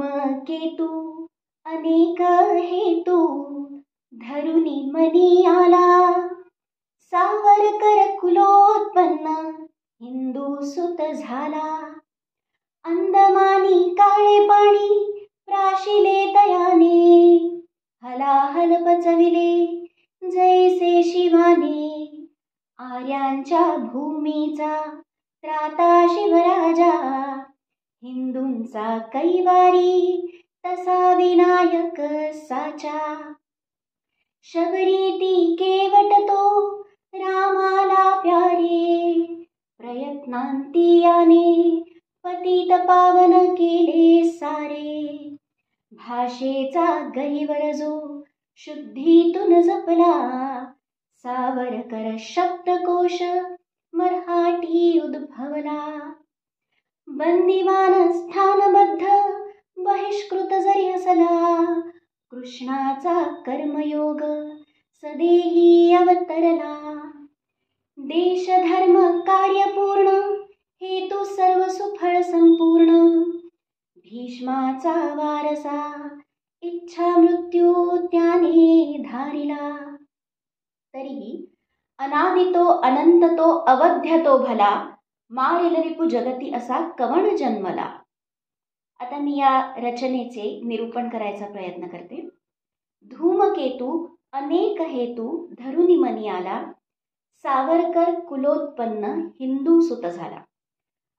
धूमकेतू अनेक हेतू धरुनी मनी आला, सावरकर कुलोत्पन्न हिंदू सुत झाला. अंदमानी काळे पाणी प्राशिले तयाने, हलाहल पचविले जैसे शिवाने. आर्यांच्या भूमीचा त्राता शिवराजा, हिंदूंचा कैवारी तसा विनायक साचा. शबरीती केवट तो रामाला प्यारे, प्रयत्नांती याने पतित पावन केले सारे. भाषेचा गहिवर जो शुद्धीतून जपला, सावरकर शब्दकोश मराठी उद्भवला. बंदिवान स्थानबद्ध बहिष्कृत जरी असला, कृष्णाचा कर्मयोग सदेही अवतरला. देश धर्म कार्यपूर्ण हेतू सर्व सुफळ संपूर्ण, भीष्माचा वारसा इच्छा मृत्यू त्याने धारिला. तरीही अनादितो अनंततो अवध्यतो भला, मारेल रिपू जगती असा कवण जन्मला. आता मी या रचनेचे निरूपण करायचा प्रयत्न करते. धूमकेतू अनेक हेतू धरुनी मनी आला, सावरकर कुलोत्पन्न हिंदू सुत झाला.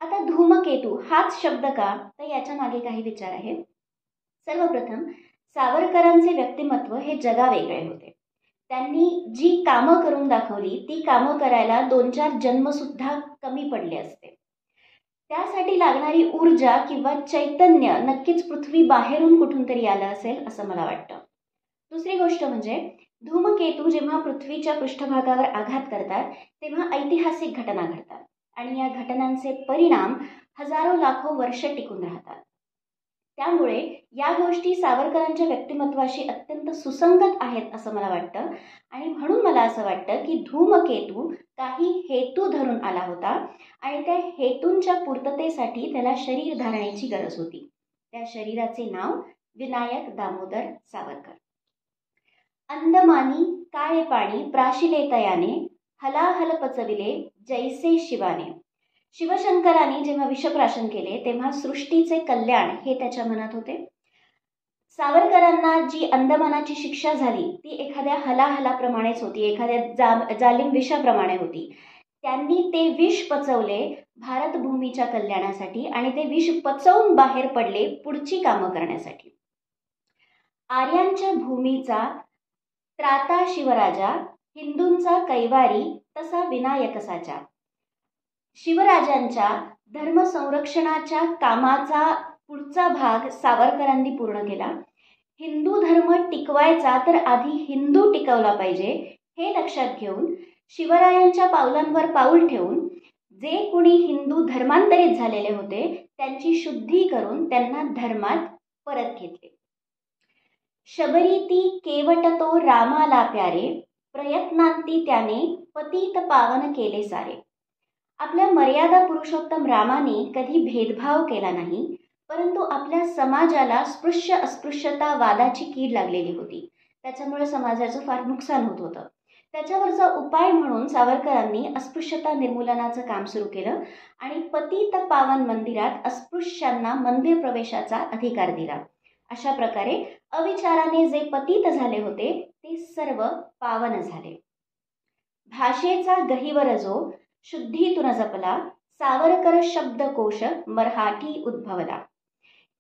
आता धूमकेतू हाच शब्द का, तर याच्या मागे काही विचार आहेत. सर्वप्रथम सावरकरांचे व्यक्तिमत्व हे जगावेगळे होते. त्यांनी जी कामं करून दाखवली ती कामं करायला 2-4 जन्मसुद्धा कमी पडले असते. त्यासाठी लागणारी ऊर्जा किंवा चैतन्य नक्कीच पृथ्वी बाहेरून कुठून तरी आलं असेल असं मला वाटतं. दुसरी गोष्ट म्हणजे धूमकेतू जेव्हा पृथ्वीच्या पृष्ठभागावर आघात करतात तेव्हा ऐतिहासिक घटना घडतात आणि या घटनांचे परिणाम हजारो लाखो वर्ष टिकून राहतात. त्यामुळे या गोष्टी सावरकरांच्या व्यक्तिमत्वाशी अत्यंत सुसंगत आहेत असं मला वाटतं आणि म्हणून मला असं वाटतं की धूमकेतू काही हेतू धरून आला होता आणि त्या हेतूंच्या पूर्ततेसाठी त्याला शरीर धारणेची गरज होती. त्या शरीराचे नाव विनायक दामोदर सावरकर. अंदमानी काळे पाणी प्राशिले तयाने, हलाहल पचविले जैसे शिवाने. शिवशंकरांनी जेव्हा विषप्राशन केले तेव्हा सृष्टीचे कल्याण हे त्याच्या मनात होते. सावरकरांना जी अंदमानाची शिक्षा झाली ती एखाद्या हलाहलाप्रमाणेच होती, एखाद्या जालिम विषाप्रमाणे होती. त्यांनी ते विष पचवले भारतभूमीच्या कल्याणासाठी आणि ते विष पचवून बाहेर पडले पुढची कामं करण्यासाठी. आर्यांच्या भूमीचा त्राता शिवराजा, हिंदूंचा कैवारी तसा विनायक साचा. शिवराजांच्या धर्मसंरक्षणाच्या कामाचा पुढचा भाग सावरकरांनी पूर्ण केला. हिंदू धर्म टिकवायचा तर आधी हिंदू टिकवला पाहिजे हे लक्षात घेऊन शिवरायांच्या पावलांवर पाऊल ठेवून जे कुणी हिंदू धर्मांतरित झालेले होते त्यांची शुद्धी करून त्यांना धर्मात परत घेतले. शबरीती केवट तो रामाला प्यारे, प्रयत्नांती त्याने पतित पावन केले सारे. आपल्या मर्यादा पुरुषोत्तम रामाने कधी भेदभाव केला नाही, परंतु आपल्या समाजाला स्पृश्य अस्पृश्यता वादाची कीड लागलेली होती. त्याच्यामुळे समाजाचं फार नुकसान होत होतं. त्याच्यावरचा उपाय म्हणून सावरकरांनी अस्पृश्यता निर्मूलनाचं काम सुरू केलं आणि पतित पावन मंदिरात अस्पृश्यांना मंदिर प्रवेशाचा अधिकार दिला. अशा प्रकारे अविचाराने जे पतित झाले होते ते सर्व पावन झाले. भाषेचा गहिवर जो शुद्धीतून जपला, सावरकर शब्दकोश मराठी उद्भवला.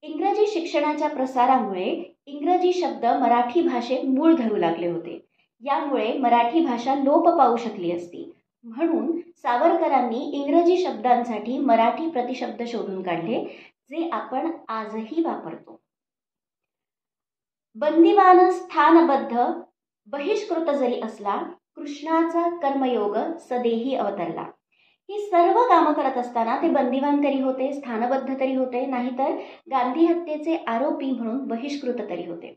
इंग्रजी शिक्षणाच्या प्रसारामुळे इंग्रजी शब्द मराठी भाषेत मूळ धरू लागले होते. यामुळे मराठी भाषा लोप पावू शकली असती. म्हणून सावरकरांनी इंग्रजी शब्दांसाठी मराठी प्रतिशब्द शोधून काढले जे आपण आजही वापरतो. बंदिवान स्थानबद्ध बहिष्कृत जरी असला, कृष्णाचा कर्मयोग सदेही अवतरला. ही सर्व कामं करत असताना ते बंदिवान तरी होते, स्थानबद्ध तरी होते, नाहीतर गांधी हत्येचे आरोपी म्हणून बहिष्कृत तरी होते.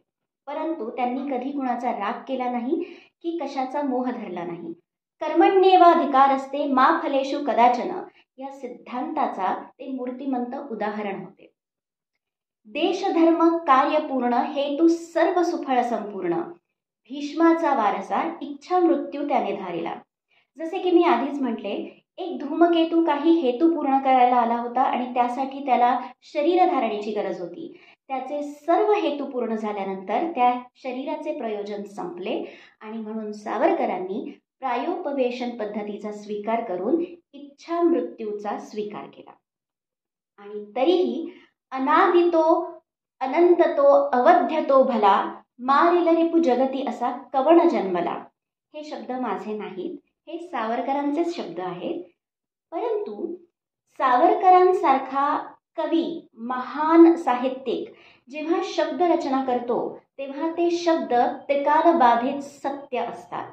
परंतु त्यांनी कधी कुणाचा राग केला नाही की कशाचा मोह धरला नाही. कर्मण्येवाधिकारस्ते मा फलेषु कदाचन या सिद्धांताचा ते मूर्तिमंत उदाहरण होते. देशधर्म कार्यपूर्ण हेतू सर्व सुफळ संपूर्ण. भीष्माचा वारसा इच्छा मृत्यू त्याने धारिला. जसे की मी आधीच म्हटले, एक धूमकेतू काही हेतू पूर्ण करायला आला होता आणि त्यासाठी त्याला शरीर धारणेची गरज होती. त्याचे सर्व हेतू पूर्ण झाल्यानंतर त्या शरीराचे प्रयोजन संपले आणि म्हणून सावरकरांनी प्रायोपवेशन पद्धतीचा स्वीकार करून इच्छा मृत्यूचा स्वीकार केला. आणि तरीही अनादितो अनंततो अवध्यतो भला, मारिल रिपू जगती असा कवण जन्मला. हे शब्द माझे नाहीत, हे सावरकरांचेच शब्द आहेत. परंतु सावरकरांसारखा कवी, महान साहित्यिक जेव्हा शब्द रचना करतो तेव्हा ते शब्द त्रिकालबाधित सत्य असतात.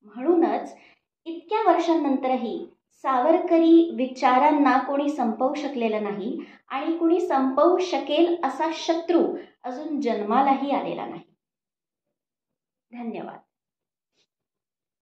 म्हणूनच इतक्या वर्षांनंतरही सावरकरी विचारांना कोणी संपवू शकलेलं नाही आणि कोणी संपवू शकेल असा शत्रू अजून जन्मालाही आलेला नाही. धन्यवाद.